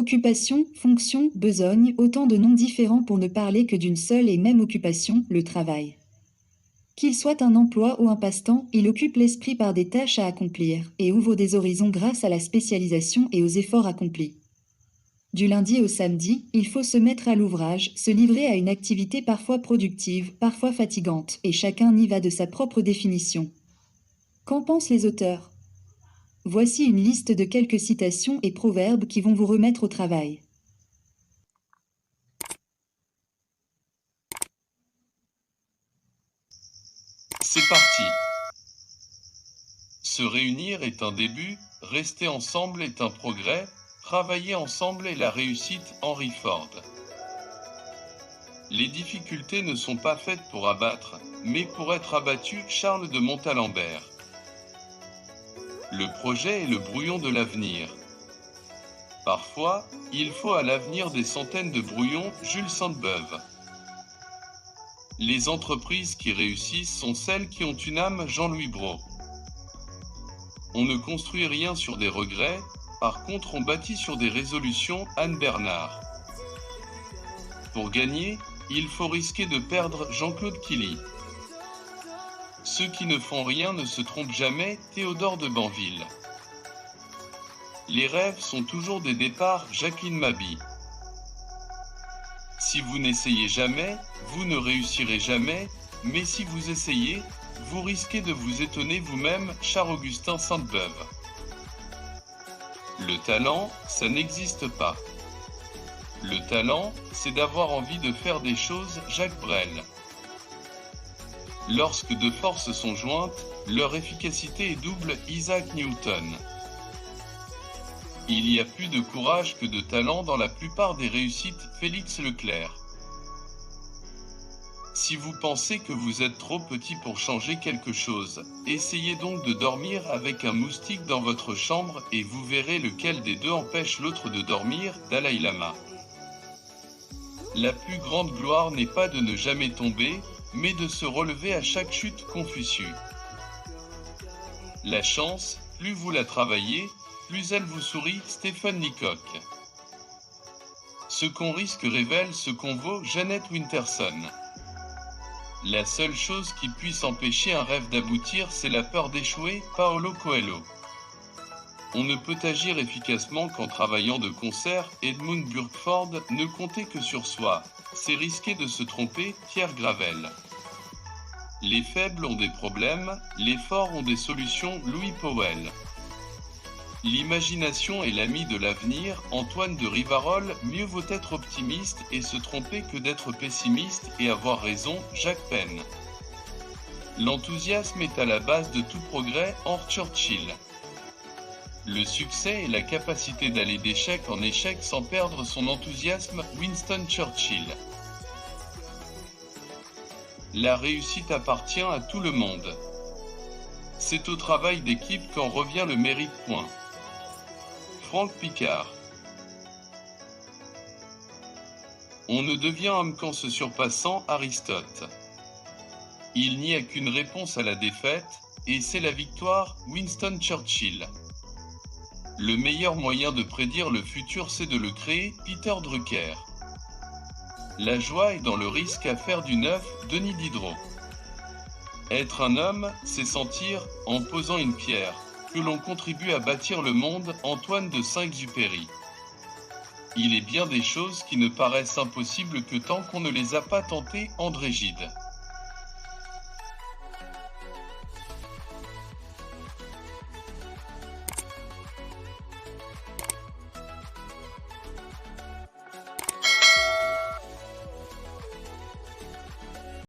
Occupation, fonction, besogne, autant de noms différents pour ne parler que d'une seule et même occupation, le travail. Qu'il soit un emploi ou un passe-temps, il occupe l'esprit par des tâches à accomplir, et ouvre des horizons grâce à la spécialisation et aux efforts accomplis. Du lundi au samedi, il faut se mettre à l'ouvrage, se livrer à une activité parfois productive, parfois fatigante, et chacun y va de sa propre définition. Qu'en pensent les auteurs ? Voici une liste de quelques citations et proverbes qui vont vous remettre au travail. C'est parti. Se réunir est un début, rester ensemble est un progrès, travailler ensemble est la réussite. Henry Ford. Les difficultés ne sont pas faites pour abattre, mais pour être abattues. Charles de Montalembert. Le projet est le brouillon de l'avenir. Parfois, il faut à l'avenir des centaines de brouillons. Jules Sainte-Beuve. Les entreprises qui réussissent sont celles qui ont une âme. Jean-Louis Brault. On ne construit rien sur des regrets, par contre on bâtit sur des résolutions. Anne Bernard. Pour gagner, il faut risquer de perdre. Jean-Claude Killy. Ceux qui ne font rien ne se trompent jamais. Théodore de Banville. Les rêves sont toujours des départs. Jacqueline Maby. Si vous n'essayez jamais, vous ne réussirez jamais, mais si vous essayez, vous risquez de vous étonner vous-même. Charles-Augustin Sainte-Beuve. Le talent, ça n'existe pas. Le talent, c'est d'avoir envie de faire des choses. Jacques Brel. Lorsque deux forces sont jointes, leur efficacité est double. Isaac Newton. Il y a plus de courage que de talent dans la plupart des réussites. Félix Leclerc. Si vous pensez que vous êtes trop petit pour changer quelque chose, essayez donc de dormir avec un moustique dans votre chambre et vous verrez lequel des deux empêche l'autre de dormir. Dalai Lama. La plus grande gloire n'est pas de ne jamais tomber, mais de se relever à chaque chute. Confucius. La chance, plus vous la travaillez, plus elle vous sourit. Stephen Leacock. Ce qu'on risque révèle ce qu'on vaut. Jeanette Winterson. La seule chose qui puisse empêcher un rêve d'aboutir, c'est la peur d'échouer. Paolo Coelho. On ne peut agir efficacement qu'en travaillant de concert. Edmund Burkford. Ne compter que sur soi, c'est risquer de se tromper. Pierre Gravel. Les faibles ont des problèmes, les forts ont des solutions. Louis Powell. L'imagination est l'ami de l'avenir. Antoine de Rivarol. Mieux vaut être optimiste et se tromper que d'être pessimiste et avoir raison. Jacques Penn. L'enthousiasme est à la base de tout progrès. Henry Churchill. Le succès est la capacité d'aller d'échec en échec sans perdre son enthousiasme. Winston Churchill. La réussite appartient à tout le monde. C'est au travail d'équipe qu'en revient le mérite. Franck Picard. On ne devient homme qu'en se surpassant. Aristote. Il n'y a qu'une réponse à la défaite, et c'est la victoire. Winston Churchill. Le meilleur moyen de prédire le futur, c'est de le créer. Peter Drucker. La joie est dans le risque à faire du neuf. Denis Diderot. Être un homme, c'est sentir, en posant une pierre, que l'on contribue à bâtir le monde. Antoine de Saint-Exupéry. Il est bien des choses qui ne paraissent impossibles que tant qu'on ne les a pas tentées. André Gide.